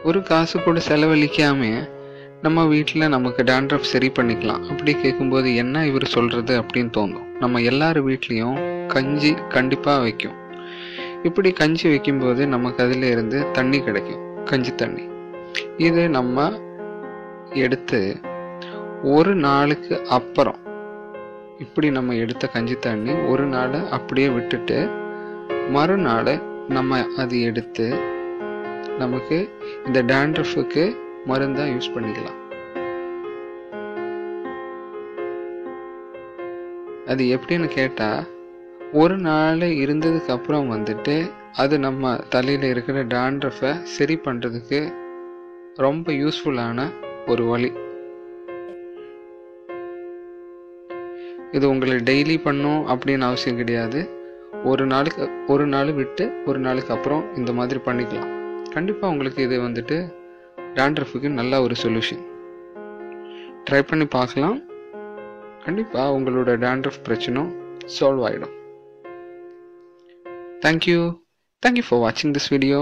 ஒரு காசு கூட செலவழிக்காம நம்ம வீட்டில் நமக்கு dandruff சரி பண்ணிக்கலாம். அப்படி கேட்கும்போது என்ன இவர் சொல்கிறது அப்படின்னு தோணும். நம்ம எல்லார் வீட்லேயும் கஞ்சி கண்டிப்பாக வைக்கும். இப்படி கஞ்சி வைக்கும்போது நமக்கு அதில் இருந்து தண்ணி கிடைக்கும், கஞ்சி தண்ணி. இது நம்ம எடுத்து ஒரு நாளுக்கு அப்புறம் இப்படி நம்ம எடுத்த கஞ்சி தண்ணி ஒரு நாள் அப்படியே விட்டுட்டு மறுநாள் நம்ம அது எடுத்து நமக்கு இந்த dandruffக்கு மருந்தா யூஸ் பண்ணிக்கலாம். அது எப்படின்னு கேட்டா, ஒரு நாள் இருந்ததுக்கு அப்புறம் வந்துட்டு அது நம்ம தலையில இருக்கிற dandruffை சரி பண்றதுக்கு ரொம்ப யூஸ்ஃபுல்லான ஒரு வழி. இது உங்களை டெய்லி பண்ணும் அப்படின்னு அவசியம் கிடையாது. ஒரு நாள் விட்டு ஒரு நாளுக்கு அப்புறம் இந்த மாதிரி பண்ணிக்கலாம். கண்டிப்பா உங்களுக்கு இது வந்துட்டு dandruffக்கு நல்ல ஒரு சொல்யூஷன். ட்ரை பண்ணி பார்க்கலாம். கண்டிப்பா உங்களோட dandruff பிரச்சனை சால்வ் ஆயிடும். Thank you for watching this video.